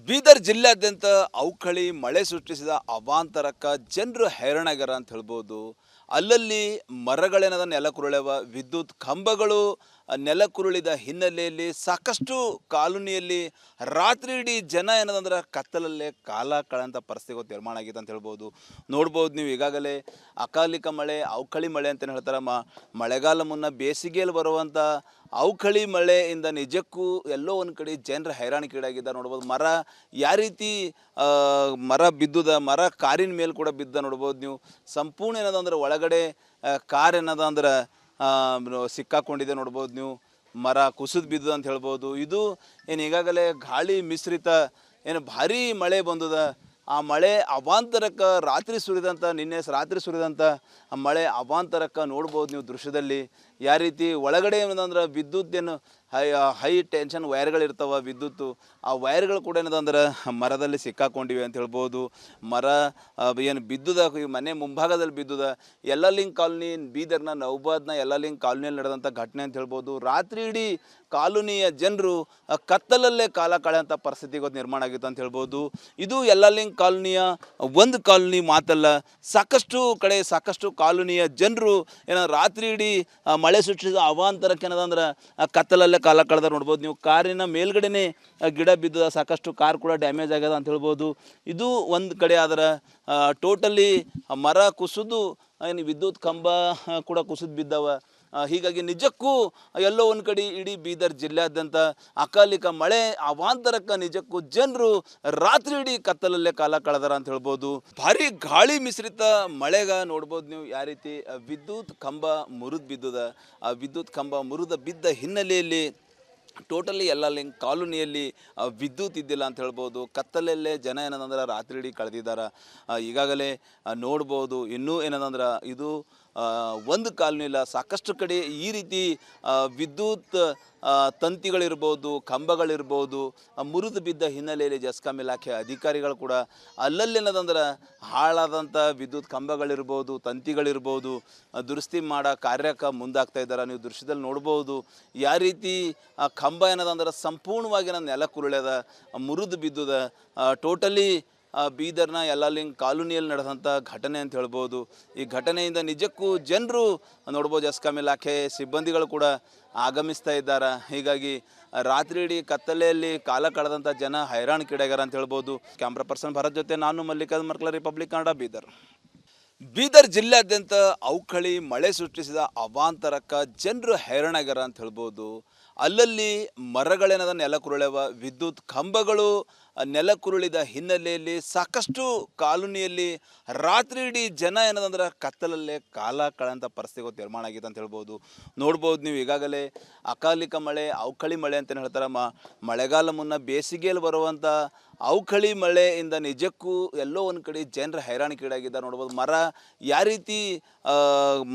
ಬೀದರ್ ಜಿಲ್ಲೆಯಾದ್ಯಂತ ಅವಕಳಿ ಮಳೆ ಸೃಷ್ಟಿಸಿದ ಅವಾಂತರಕ್ಕೆ ಜನರು ಹೈರಾಣಾಗ್ಯಾರ ಅಂತ ಹೇಳ್ಬೋದು. ಅಲ್ಲಲ್ಲಿ ಮರಗಳೇನದ ನೆಲಕ್ಕುರುಳ್ಯಾವ, ವಿದ್ಯುತ್ ಕಂಬಗಳು ನೆಲಕ್ಕುರುಳಿದ ಹಿನ್ನೆಲೆಯಲ್ಲಿ ಸಾಕಷ್ಟು ಕಾಲೋನಿಯಲ್ಲಿ ರಾತ್ರಿ ಇಡೀ ಜನ ಏನದಂದ್ರೆ ಕತ್ತಲಲ್ಲೇ ಕಾಲ ಕಳೆಂಥ ಪರಿಸ್ಥಿತಿ ನಿರ್ಮಾಣ ಆಗಿದೆ ಅಂತ ಹೇಳ್ಬೋದು. ನೋಡ್ಬೋದು ನೀವು ಈಗಾಗಲೇ ಅಕಾಲಿಕ ಮಳೆ, ಅವಕಳಿ ಮಳೆ ಅಂತಲೇ ಹೇಳ್ತಾರೆ. ಮಳೆಗಾಲ ಮುನ್ನ ಬೇಸಿಗೆಯಲ್ಲಿ ಬರುವಂಥ ಅವಕಳಿ ಮಳೆಯಿಂದ ನಿಜಕ್ಕೂ ಎಲ್ಲೋ ಒಂದು ಕಡೆ ಜನರು ಹೈರಾಣಿಕೀಡಾಗಿದ್ದಾರೆ ನೋಡ್ಬೋದು. ಮರ ಯಾವ ರೀತಿ ಮರ ಬಿದ್ದುದ, ಮರ ಕಾರಿನ ಮೇಲೆ ಕೂಡ ಬಿದ್ದ ನೋಡ್ಬೋದು ನೀವು. ಸಂಪೂರ್ಣ ಏನದ ಅಂದ್ರೆ ಒಳಗಡೆ ಕಾರ್ ಏನದ ಅಂದ್ರೆ ಸಿಕ್ಕಾಕೊಂಡಿದೆ ನೋಡ್ಬೋದು ನೀವು. ಮರ ಕುಸಿದು ಬಿದ್ದು ಅಂತ ಹೇಳ್ಬೋದು. ಇದು ಏನು ಈಗಾಗಲೇ ಗಾಳಿ ಮಿಶ್ರಿತ ಏನು ಭಾರೀ ಮಳೆ ಬಂದದ. ಆ ಮಳೆ ಅವಾಂತರಕ್ಕೆ ನಿನ್ನೆ ರಾತ್ರಿ ಸುರಿದಂಥ ಮಳೆ ಅವಾಂತರಕ್ಕೆ ನೋಡ್ಬೋದು ನೀವು ದೃಶ್ಯದಲ್ಲಿ. ಯಾವ ರೀತಿ ಒಳಗಡೆ ಏನಂದ್ರೆ ವಿದ್ಯುತ್ ಏನು ಹೈ ಟೆನ್ಷನ್ ವೈರ್ಗಳಿರ್ತಾವೆ ವಿದ್ಯುತ್ತು, ಆ ವೈರ್ಗಳು ಕೂಡ ಏನದಂದ್ರೆ ಮರದಲ್ಲಿ ಸಿಕ್ಕಾಕೊಂಡಿವೆ ಅಂತ ಹೇಳ್ಬೋದು. ಮರ ಏನು ಬಿದ್ದುದ, ಈ ಮನೆ ಮುಂಭಾಗದಲ್ಲಿ ಬಿದ್ದುದ. ಯಲ್ಲಾಲಿಂಗ್ ಕಾಲೋನಿ, ಬೀದರ್ನ ನೌಬಾದ್ನ ಯಲ್ಲಾಲಿಂಗ್ ಕಾಲೋನಿಯಲ್ಲಿ ನಡೆದಂಥ ಘಟನೆ ಅಂತ ಹೇಳ್ಬೋದು. ರಾತ್ರಿ ಇಡೀ ಕಾಲೋನಿಯ ಜನರು ಕತ್ತಲಲ್ಲೇ ಕಾಲ ಕಳೆಯಂಥ ಪರಿಸ್ಥಿತಿ ಇವತ್ತು ನಿರ್ಮಾಣ ಆಗಿತ್ತು ಅಂತ ಹೇಳ್ಬೋದು. ಇದು ಯಲ್ಲಾಲಿಂಗ್ ಕಾಲೋನಿಯ ಒಂದು ಕಾಲೋನಿ ಮಾತಲ್ಲ, ಸಾಕಷ್ಟು ಕಡೆ ಸಾಕಷ್ಟು ಕಾಲೋನಿಯ ಜನರು ಏನೋ ರಾತ್ರಿ ಇಡೀ ಮಳೆ ಸೃಷ್ಟಿಸಿದ ಅವಾಂತರಕ್ಕೆ ಏನದಂದ್ರೆ ಕತ್ತಲಲ್ಲೇ ಕಾಲ ಕಳೆದ ನೋಡ್ಬೋದು ನೀವು. ಕಾರಿನ ಮೇಲ್ಗಡೆನೇ ಗಿಡ ಬಿದ್ದದ, ಸಾಕಷ್ಟು ಕಾರ್ ಕೂಡ ಡ್ಯಾಮೇಜ್ ಆಗ್ಯದ ಅಂತ ಹೇಳ್ಬೋದು. ಇದು ಒಂದು ಕಡೆ ಆದ್ರೆ ಟೋಟಲಿ ಮರ ಕುಸಿದು ಏನು ವಿದ್ಯುತ್ ಕಂಬ ಕೂಡ ಕುಸಿದು ಬಿದ್ದವ. ಹೀಗಾಗಿ ನಿಜಕ್ಕೂ ಎಲ್ಲೋ ಒಂದು ಕಡೆ ಇಡೀ ಬೀದರ್ ಜಿಲ್ಲೆಯಾದ್ಯಂತ ಅಕಾಲಿಕ ಮಳೆ ಅವಾಂತರಕ್ಕೆ ನಿಜಕ್ಕೂ ಜನರು ರಾತ್ರಿ ಇಡೀ ಕತ್ತಲಲ್ಲೇ ಕಾಲ ಕಳೆದಾರ ಅಂತ ಹೇಳ್ಬೋದು. ಭಾರಿ ಗಾಳಿ ಮಿಶ್ರಿತ ಮಳೆಗ ನೋಡ್ಬೋದು ನೀವು ಯಾವ ರೀತಿ ವಿದ್ಯುತ್ ಕಂಬ ಮುರಿದು ಬಿದ್ದುದ. ಆ ವಿದ್ಯುತ್ ಕಂಬ ಬಿದ್ದ ಹಿನ್ನೆಲೆಯಲ್ಲಿ ಟೋಟಲಿ ಯಲ್ಲಾಲಿಂಗ್ ಕಾಲೋನಿಯಲ್ಲಿ ವಿದ್ಯುತ್ ಇದ್ದಿಲ್ಲ ಅಂತ ಹೇಳ್ಬೋದು. ಕತ್ತಲಲ್ಲೇ ಜನ ಏನದಂದ್ರೆ ರಾತ್ರಿ ಇಡೀ ಕಳೆದಿದ್ದಾರೆ. ಈಗಾಗಲೇ ನೋಡ್ಬೋದು. ಇನ್ನೂ ಏನದಂದ್ರೆ ಇದು ಒಂದು ಕಾಲೋನಿಲ್ಲ, ಸಾಕಷ್ಟು ಕಡೆ ಈ ರೀತಿ ವಿದ್ಯುತ್ ತಂತಿಗಳಿರ್ಬೋದು, ಕಂಬಗಳಿರ್ಬೋದು ಮುರಿದು ಬಿದ್ದ ಹಿನ್ನೆಲೆಯಲ್ಲಿ ಜಸ್ಕಾಂ ಇಲಾಖೆ ಅಧಿಕಾರಿಗಳು ಕೂಡ ಅಲ್ಲಲ್ಲೇನದಂದ್ರೆ ಹಾಳಾದಂಥ ವಿದ್ಯುತ್ ಕಂಬಗಳಿರ್ಬೋದು, ತಂತಿಗಳಿರ್ಬೋದು ದುರಸ್ತಿ ಮಾಡೋ ಕಾರ್ಯಕ್ಕೆ ಮುಂದಾಗ್ತಾ ಇದ್ದಾರೆ. ನೀವು ದೃಶ್ಯದಲ್ಲಿ ನೋಡ್ಬೋದು ಯಾವ ರೀತಿ ಆ ಕಂಬ ಏನದಂದ್ರೆ ಸಂಪೂರ್ಣವಾಗಿ ನೆಲಕ್ಕುರುಳ್ಯದ, ಮುರಿದು ಬಿದ್ದುದ. ಟೋಟಲಿ ಬೀದರ್ನ ಯಲ್ಲಾಲಿಂಗ್ ಕಾಲೋನಿಯಲ್ಲಿ ನಡೆದಂಥ ಘಟನೆ ಅಂತ ಹೇಳ್ಬೋದು. ಈ ಘಟನೆಯಿಂದ ನಿಜಕ್ಕೂ ಜನರು ನೋಡ್ಬೋದು, ಜಸ್ಕಾಂ ಇಲಾಖೆ ಸಿಬ್ಬಂದಿಗಳು ಕೂಡ ಆಗಮಿಸ್ತಾ ಇದ್ದಾರೆ. ಹೀಗಾಗಿ ರಾತ್ರಿ ಇಡೀ ಕತ್ತಲೆಯಲ್ಲಿ ಕಾಲ ಕಳೆದಂಥ ಜನ ಹೈರಾಣಿಕೀಡಾಗ್ಯಾರ ಅಂತ ಹೇಳ್ಬೋದು. ಕ್ಯಾಮ್ರಾ ಪರ್ಸನ್ ಭರತ್ ಜೊತೆ ನಾನು ಮಲ್ಲಿಕಾರ್ಜುನ್ ಮರ್ಕಲ, ರಿಪಬ್ಲಿಕ್ ಕನ್ನಡ, ಬೀದರ್. ಬೀದರ್ ಜಿಲ್ಲೆಯಾದ್ಯಂತ ಅವಕಳಿ ಮಳೆ ಸೃಷ್ಟಿಸಿದ ಅವಾಂತರಕ್ಕೆ ಜನರು ಹೈರಾಣಾಗ್ಯಾರ ಅಂತ ಹೇಳ್ಬೋದು. ಅಲ್ಲಲ್ಲಿ ಮರಗಳೇನದ ನೆಲಕ್ಕುರುಳ್ಯಾವ, ವಿದ್ಯುತ್ ಕಂಬಗಳು ನೆಲಕ್ಕುರುಳಿದ ಹಿನ್ನೆಲೆಯಲ್ಲಿ ಸಾಕಷ್ಟು ಕಾಲೋನಿಯಲ್ಲಿ ರಾತ್ರಿ ಇಡೀ ಜನ ಏನದಂದ್ರೆ ಕತ್ತಲಲ್ಲೇ ಕಾಲ ಕಳೆಂಥ ಪರಿಸ್ಥಿತಿ ನಿರ್ಮಾಣ ಆಗಿದೆ ಅಂತ ಹೇಳ್ಬೋದು. ನೋಡ್ಬೋದು ನೀವು ಈಗಾಗಲೇ ಅಕಾಲಿಕ ಮಳೆ, ಅವಕಳಿ ಮಳೆ ಅಂತಲೇ ಹೇಳ್ತಾರೆ. ಮಳೆಗಾಲ ಮುನ್ನ ಬೇಸಿಗೆಯಲ್ಲಿ ಬರುವಂಥ ಅವಕಳಿ ಮಳೆಯಿಂದ ನಿಜಕ್ಕೂ ಎಲ್ಲೋ ಒಂದು ಕಡೆ ಜನರು ಹೈರಾಣಿಕೀಡಾಗಿದ್ದಾರೆ ನೋಡ್ಬೋದು. ಮರ ಯಾವ ರೀತಿ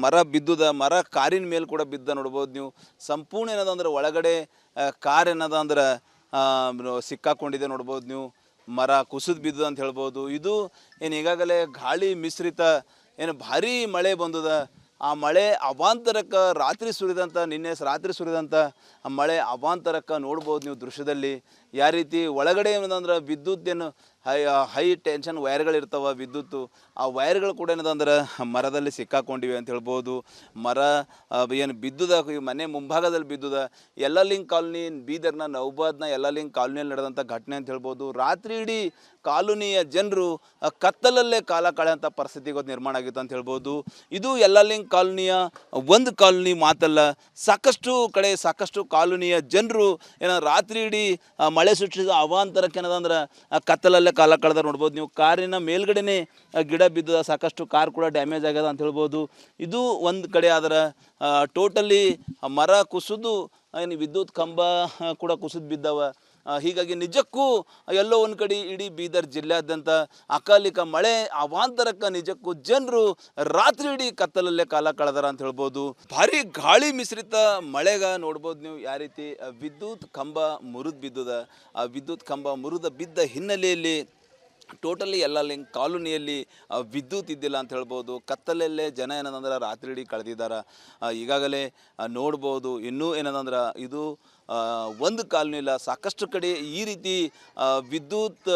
ಮರ ಬಿದ್ದುದ, ಮರ ಕಾರಿನ ಮೇಲೆ ಕೂಡ ಬಿದ್ದ ನೋಡ್ಬೋದು ನೀವು. ಸಂಪೂರ್ಣ ಏನದಂದ್ರೆ ಒಳಗಡೆ ಕಾರ್ ಏನದ ಅಂದ್ರೆ ಸಿಕ್ಕಾಕೊಂಡಿದೆ ನೋಡ್ಬೋದು ನೀವು. ಮರ ಕುಸಿದು ಬಿದ್ದು ಅಂತ ಹೇಳ್ಬೋದು. ಇದು ಏನು ಈಗಾಗಲೇ ಗಾಳಿ ಮಿಶ್ರಿತ ಏನು ಭಾರೀ ಮಳೆ ಬಂದದ. ಆ ಮಳೆ ಅವಾಂತರಕ್ಕೆ ನಿನ್ನೆ ರಾತ್ರಿ ಸುರಿದಂಥ ಮಳೆ ಅವಾಂತರಕ್ಕೆ ನೋಡ್ಬೋದು ನೀವು ದೃಶ್ಯದಲ್ಲಿ. ಯಾವ ರೀತಿ ಒಳಗಡೆ ಏನದಂದ್ರೆ ವಿದ್ಯುತ್ ಏನು ಹೈ ಟೆನ್ಷನ್ ವೈರ್ಗಳಿರ್ತಾವೆ ವಿದ್ಯುತ್ತು, ಆ ವೈರ್ಗಳು ಕೂಡ ಏನದಂದ್ರೆ ಮರದಲ್ಲಿ ಸಿಕ್ಕಾಕೊಂಡಿವೆ ಅಂತ ಹೇಳ್ಬೋದು. ಮರ ಏನು ಬಿದ್ದುದ, ಈ ಮನೆ ಮುಂಭಾಗದಲ್ಲಿ ಬಿದ್ದುದ. ಯಲ್ಲಾಲಿಂಗ್ ಕಾಲೋನಿ, ಬೀದರ್ನ ನೌಬಾದ್ನ ಯಲ್ಲಾಲಿಂಗ್ ಕಾಲೋನಿಯಲ್ಲಿ ನಡೆದಂಥ ಘಟನೆ ಅಂತ ಹೇಳ್ಬೋದು. ರಾತ್ರಿ ಇಡೀ ಕಾಲೋನಿಯ ಜನರು ಕತ್ತಲಲ್ಲೇ ಕಾಲ ಕಳೆಯಂಥ ಪರಿಸ್ಥಿತಿ ಇವತ್ತು ನಿರ್ಮಾಣ ಆಗಿತ್ತು ಅಂತ ಹೇಳ್ಬೋದು. ಇದು ಯಲ್ಲಾಲಿಂಗ್ ಕಾಲೋನಿಯ ಒಂದು ಕಾಲೋನಿ ಮಾತಲ್ಲ, ಸಾಕಷ್ಟು ಕಡೆ ಸಾಕಷ್ಟು ಕಾಲೋನಿಯ ಜನರು ಏನೋ ರಾತ್ರಿ ಇಡೀ ಮಳೆ ಸೃಷ್ಟಿಸಿದ ಅವಾಂತರಕ್ಕೆ ಏನದಂದ್ರೆ ಕತ್ತಲಲ್ಲೇ ಕಾಲ ಕಳೆದ ನೋಡ್ಬೋದು ನೀವು. ಕಾರಿನ ಮೇಲ್ಗಡೆನೇ ಗಿಡ ಬಿದ್ದದ, ಸಾಕಷ್ಟು ಕಾರ್ ಕೂಡ ಡ್ಯಾಮೇಜ್ ಆಗ್ಯದ ಅಂತ ಹೇಳ್ಬೋದು. ಇದು ಒಂದು ಕಡೆ ಆದ್ರೆ ಟೋಟಲಿ ಮರ ಕುಸಿದು ಏನು ವಿದ್ಯುತ್ ಕಂಬ ಕೂಡ ಕುಸಿದು ಬಿದ್ದವ. ಹೀಗಾಗಿ ನಿಜಕ್ಕೂ ಎಲ್ಲೋ ಒಂದು ಕಡೆ ಇಡೀ ಬೀದರ್ ಜಿಲ್ಲೆಯಾದ್ಯಂತ ಅಕಾಲಿಕ ಮಳೆ ಅವಾಂತರಕ್ಕೆ ನಿಜಕ್ಕೂ ಜನರು ರಾತ್ರಿ ಇಡೀ ಕತ್ತಲಲ್ಲೇ ಕಾಲ ಕಳೆದಾರ ಅಂತ ಹೇಳ್ಬೋದು. ಭಾರಿ ಗಾಳಿ ಮಿಶ್ರಿತ ಮಳೆಗ ನೋಡ್ಬೋದು ನೀವು ಯಾವ ರೀತಿ ವಿದ್ಯುತ್ ಕಂಬ ಮುರಿದು ಬಿದ್ದುದ. ಆ ವಿದ್ಯುತ್ ಕಂಬ ಬಿದ್ದ ಹಿನ್ನೆಲೆಯಲ್ಲಿ ಟೋಟಲಿ ಯಲ್ಲಾಲಿಂಗ್ ಕಾಲೋನಿಯಲ್ಲಿ ವಿದ್ಯುತ್ ಇದ್ದಿಲ್ಲ ಅಂತ ಹೇಳ್ಬೋದು. ಕತ್ತಲಲ್ಲೇ ಜನ ಏನದಂದ್ರೆ ರಾತ್ರಿ ಇಡೀ ಕಳೆದಿದ್ದಾರೆ. ಈಗಾಗಲೇ ನೋಡ್ಬೋದು. ಇನ್ನೂ ಏನದಂದ್ರೆ ಇದು ಒಂದು ಕಾಲನೂ ಇಲ್ಲ. ಸಾಕಷ್ಟು ಕಡೆ ಈ ರೀತಿ ವಿದ್ಯುತ್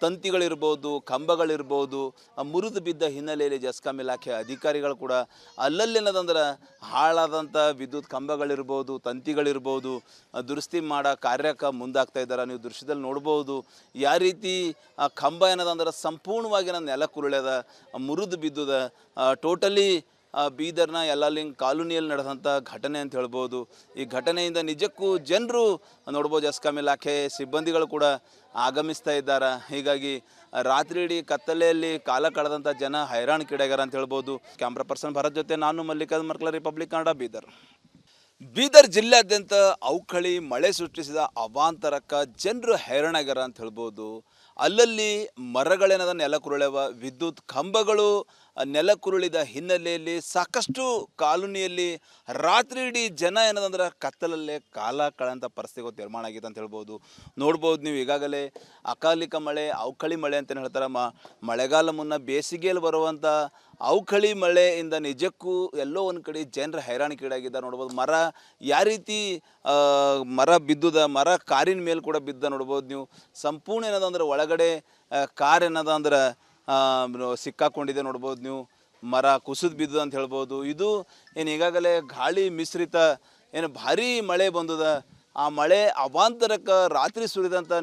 ತಂತಿಗಳಿರ್ಬೋದು, ಕಂಬಗಳಿರ್ಬೋದು ಮುರಿದು ಬಿದ್ದ ಹಿನ್ನೆಲೆಯಲ್ಲಿ ಜೆಸ್ಕಾಂ ಇಲಾಖೆ ಅಧಿಕಾರಿಗಳು ಕೂಡ ಅಲ್ಲಲ್ಲೇನದಂದ್ರೆ ಹಾಳಾದಂಥ ವಿದ್ಯುತ್ ಕಂಬಗಳಿರ್ಬೋದು, ತಂತಿಗಳಿರ್ಬೋದು ದುರಸ್ತಿ ಮಾಡೋ ಕಾರ್ಯಕ್ಕೆ ಮುಂದಾಗ್ತಾ ಇದ್ದಾರೆ. ನೀವು ದೃಶ್ಯದಲ್ಲಿ ನೋಡ್ಬೋದು ಯಾವ ರೀತಿ ಆ ಕಂಬ ಏನದಂದ್ರೆ ಸಂಪೂರ್ಣವಾಗಿ ನನ್ನ ನೆಲ ಕುರುಳ್ಯದ, ಮುರಿದು ಬಿದ್ದುದ. ಟೋಟಲಿ ಬೀದರ್ನ ಯಲ್ಲಾಲಿಂಗ್ ಕಾಲೋನಿಯಲ್ಲಿ ನಡೆದಂಥ ಘಟನೆ ಅಂತ ಹೇಳ್ಬೋದು. ಈ ಘಟನೆಯಿಂದ ನಿಜಕ್ಕೂ ಜನರು ನೋಡ್ಬೋದು, ಜೆಸ್ಕಾಂ ಇಲಾಖೆ ಸಿಬ್ಬಂದಿಗಳು ಕೂಡ ಆಗಮಿಸ್ತಾ ಇದ್ದಾರೆ. ಹೀಗಾಗಿ ರಾತ್ರಿ ಇಡೀ ಕತ್ತಲೆಯಲ್ಲಿ ಕಾಲ ಕಳೆದಂಥ ಜನ ಹೈರಾಣಿಗೀಡಾಗ್ಯಾರ ಅಂತ ಹೇಳ್ಬೋದು. ಕ್ಯಾಮ್ರಾ ಪರ್ಸನ್ ಭರತ್ ಜೊತೆ ನಾನು ಮಲ್ಲಿಕಾರ್ಜುನ್ ಮರ್ಕಲ, ರಿಪಬ್ಲಿಕ್ ಕನ್ನಡ, ಬೀದರ್. ಬೀದರ್ ಜಿಲ್ಲೆಯಾದ್ಯಂತ ಅವಖಳಿ ಮಳೆ ಸೃಷ್ಟಿಸಿದ ಅವಾಂತರಕ್ಕೆ ಜನರು ಹೈರಾಣಾಗ್ಯಾರ ಅಂತ ಹೇಳ್ಬೋದು. ಅಲ್ಲಲ್ಲಿ ಮರಗಳೇನದ ನೆಲಕುರುಳ್ಯವ, ವಿದ್ಯುತ್ ಕಂಬಗಳು ನೆಲಕುರುಳಿದ ಹಿನ್ನೆಲೆಯಲ್ಲಿ ಸಾಕಷ್ಟು ಕಾಲೋನಿಯಲ್ಲಿ ರಾತ್ರಿ ಇಡೀ ಜನ ಏನದಂದ್ರೆ ಕತ್ತಲಲ್ಲೇ ಕಾಲ ಕಳೆಂಥ ಪರಿಸ್ಥಿತಿ ನಿರ್ಮಾಣ ಆಗಿದೆ ಅಂತ ಹೇಳ್ಬೋದು. ನೋಡ್ಬೋದು ನೀವು ಈಗಾಗಲೇ ಅಕಾಲಿಕ ಮಳೆ, ಅವಖಳಿ ಮಳೆ ಅಂತಲೇ ಹೇಳ್ತಾರೆ. ಮಳೆಗಾಲ ಮುನ್ನ ಬೇಸಿಗೆಯಲ್ಲಿ ಬರುವಂಥ ಅವಖಳಿ ಮಳೆಯಿಂದ ನಿಜಕ್ಕೂ ಎಲ್ಲೋ ಒಂದು ಕಡೆ ಜನರು ಹೈರಾಣಿಗೀಡಾಗಿದ್ದಾರೆ ನೋಡ್ಬೋದು. ಮರ ಯಾವ ರೀತಿ ಮರ ಬಿದ್ದುದ, ಮರ ಕಾರಿನ ಮೇಲೆ ಕೂಡ ಬಿದ್ದ ನೋಡ್ಬೋದು ನೀವು. ಸಂಪೂರ್ಣ ಏನದಂದ್ರೆ ಒಳಗಡೆ ಕಾರ್ ಏನದ ಅಂದ್ರೆ ಸಿಕ್ಕಾಕೊಂಡಿದೆ ನೋಡ್ಬೋದು ನೀವು. ಮರ ಕುಸಿದು ಬಿದ್ದು ಅಂತ ಹೇಳ್ಬೋದು. ಇದು ಏನು ಈಗಾಗಲೇ ಗಾಳಿ ಮಿಶ್ರಿತ ಏನು ಭಾರೀ ಮಳೆ ಬಂದದ. ಆ ಮಳೆ ಅವಾಂತರಕ್ಕೆ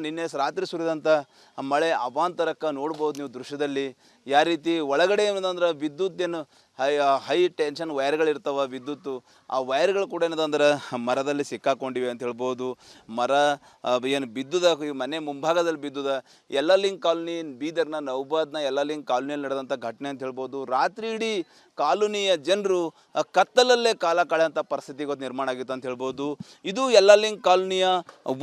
ನಿನ್ನೆ ರಾತ್ರಿ ಸುರಿದಂಥ ಮಳೆ ಅವಾಂತರಕ್ಕೆ ನೋಡ್ಬೋದು ನೀವು ದೃಶ್ಯದಲ್ಲಿ. ಯಾವ ರೀತಿ ಒಳಗಡೆ ಏನದಂದ್ರೆ ವಿದ್ಯುತ್ ಏನು ಹೈ ಟೆನ್ಷನ್ ವೈರ್ಗಳಿರ್ತಾವೆ ವಿದ್ಯುತ್ತು, ಆ ವೈರ್ಗಳು ಕೂಡ ಏನದಂದ್ರೆ ಮರದಲ್ಲಿ ಸಿಕ್ಕಾಕೊಂಡಿವೆ ಅಂತ ಹೇಳ್ಬೋದು. ಮರ ಏನು ಬಿದ್ದುದ, ಮನೆ ಮುಂಭಾಗದಲ್ಲಿ ಬಿದ್ದುದ. ಯಲ್ಲಾಲಿಂಗ್ ಕಾಲೋನಿ, ಬೀದರ್ನ ನೌಬಾದ್ನ ಯಲ್ಲಾಲಿಂಗ್ ಕಾಲೋನಿಯಲ್ಲಿ ನಡೆದಂಥ ಘಟನೆ ಅಂತ ಹೇಳ್ಬೋದು. ರಾತ್ರಿ ಇಡೀ ಕಾಲೋನಿಯ ಜನರು ಕತ್ತಲಲ್ಲೇ ಕಾಲ ಕಳೆಯಂಥ ಪರಿಸ್ಥಿತಿ ನಿರ್ಮಾಣ ಆಗಿತ್ತು ಅಂತ ಹೇಳ್ಬೋದು. ಇದು ಯಲ್ಲಾಲಿಂಗ್ ಕಾಲೋನಿಯ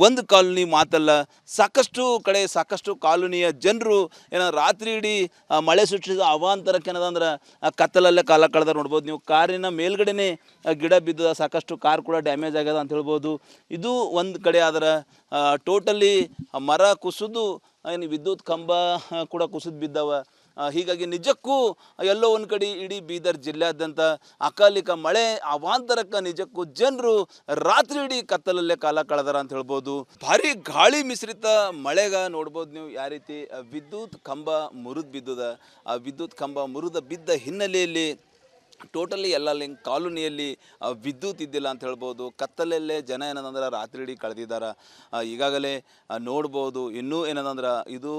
ಒಂದು ಕಾಲೋನಿ ಮಾತಲ್ಲ, ಸಾಕಷ್ಟು ಕಡೆ ಸಾಕಷ್ಟು ಕಾಲೋನಿಯ ಜನರು ಏನೋ ರಾತ್ರಿ ಇಡೀ ಮಳೆ ಸೃಷ್ಟಿಸಿದ ಅವಾಂತರಕ್ಕೆ ಏನದಂದ್ರೆ ಕತ್ತಲಲ್ಲೇ ಕಾಲ ಕಳೆದ ನೋಡ್ಬೋದು ನೀವು. ಕಾರಿನ ಮೇಲ್ಗಡೆನೇ ಗಿಡ ಬಿದ್ದದ, ಸಾಕಷ್ಟು ಕಾರ್ ಕೂಡ ಡ್ಯಾಮೇಜ್ ಆಗ್ಯದ ಅಂತ ಹೇಳ್ಬೋದು. ಇದು ಒಂದು ಕಡೆ ಆದ್ರೆ ಟೋಟಲಿ ಮರ ಕುಸಿದು ಏನು ವಿದ್ಯುತ್ ಕಂಬ ಕೂಡ ಕುಸಿದು ಬಿದ್ದವ. ಹೀಗಾಗಿ ನಿಜಕ್ಕೂ ಎಲ್ಲೋ ಒಂದು ಕಡೆ ಇಡೀ ಬೀದರ್ ಜಿಲ್ಲೆಯಾದ್ಯಂತ ಅಕಾಲಿಕ ಮಳೆ ಅವಾಂತರಕ್ಕೆ ನಿಜಕ್ಕೂ ಜನರು ರಾತ್ರಿ ಇಡೀ ಕತ್ತಲಲ್ಲೇ ಕಾಲ ಕಳೆದಾರ ಅಂತ ಹೇಳ್ಬೋದು. ಭಾರಿ ಗಾಳಿ ಮಿಶ್ರಿತ ಮಳೆಗ ನೋಡ್ಬೋದು ನೀವು ಯಾವ ರೀತಿ ವಿದ್ಯುತ್ ಕಂಬ ಮುರಿದು ಬಿದ್ದುದ. ಆ ವಿದ್ಯುತ್ ಕಂಬ ಮುರಿದ ಬಿದ್ದ ಹಿನ್ನೆಲೆಯಲ್ಲಿ ಟೋಟಲಿ ಯಲ್ಲಾಲಿಂಗ್ ಕಾಲೋನಿಯಲ್ಲಿ ವಿದ್ಯುತ್ ಇದ್ದಿಲ್ಲ ಅಂತ ಹೇಳ್ಬೋದು. ಕತ್ತಲಲ್ಲೇ ಜನ ಏನದಂದ್ರೆ ರಾತ್ರಿ ಇಡೀ ಕಳೆದಿದ್ದಾರೆ. ಈಗಾಗಲೇ ನೋಡ್ಬೋದು. ಇನ್ನೂ ಏನದಂದ್ರೆ ಇದು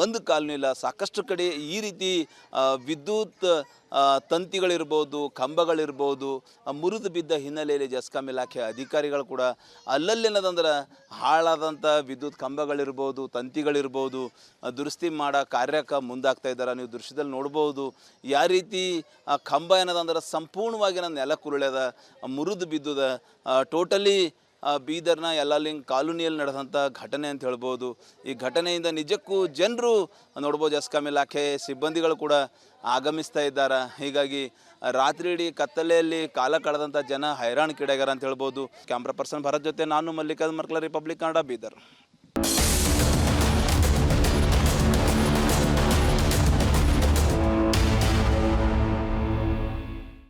ಒಂದು ಕಾಲೋನಿ ಇಲ್ಲ, ಸಾಕಷ್ಟು ಕಡೆ ಈ ರೀತಿ ವಿದ್ಯುತ್ ತಂತಿಗಳಿರ್ಬೋದು, ಕಂಬಗಳಿರ್ಬೋದು ಮುರಿದು ಬಿದ್ದ ಹಿನ್ನೆಲೆಯಲ್ಲಿ ಜೆಸ್ಕಾಂ ಇಲಾಖೆ ಅಧಿಕಾರಿಗಳು ಕೂಡ ಅಲ್ಲಲ್ಲೇನದಂದ್ರೆ ಹಾಳಾದಂಥ ವಿದ್ಯುತ್ ಕಂಬಗಳಿರ್ಬೋದು, ತಂತಿಗಳಿರ್ಬೋದು ದುರಸ್ತಿ ಮಾಡೋ ಕಾರ್ಯಕ್ಕೆ ಮುಂದಾಗ್ತಾ ಇದ್ದಾರೆ. ನೀವು ದೃಶ್ಯದಲ್ಲಿ ನೋಡ್ಬೋದು ಯಾವ ರೀತಿ ಆ ಕಂಬ ಏನದಂದ್ರೆ ಸಂಪೂರ್ಣವಾಗಿ ನನ್ನ ನೆಲ ಕುರುಳ್ಯದ, ಮುರಿದು ಬಿದ್ದುದ. ಟೋಟಲಿ ಬೀದರ್ನ ಯಲ್ಲಾಲಿಂಗ್ ಕಾಲೋನಿಯಲ್ಲಿ ನಡೆದಂಥ ಘಟನೆ ಅಂತ ಹೇಳ್ಬೋದು. ಈ ಘಟನೆಯಿಂದ ನಿಜಕ್ಕೂ ಜನರು ನೋಡ್ಬೋದು, ಜೆಸ್ಕಾಂ ಇಲಾಖೆ ಸಿಬ್ಬಂದಿಗಳು ಕೂಡ ಆಗಮಿಸ್ತಾ ಇದ್ದಾರೆ. ಹೀಗಾಗಿ ರಾತ್ರಿ ಇಡೀ ಕತ್ತಲೆಯಲ್ಲಿ ಕಾಲ ಕಳೆದಂಥ ಜನ ಹೈರಾಣಿಗೀಡಾಗ್ಯಾರ ಅಂತ ಹೇಳ್ಬೋದು. ಕ್ಯಾಮ್ರಾ ಪರ್ಸನ್ ಭರತ್ ಜೊತೆ ನಾನು ಮಲ್ಲಿಕಾರ್ಜುನ್ ಮರ್ಕಲ, ರಿಪಬ್ಲಿಕ್ ಕನ್ನಡ, ಬೀದರ್.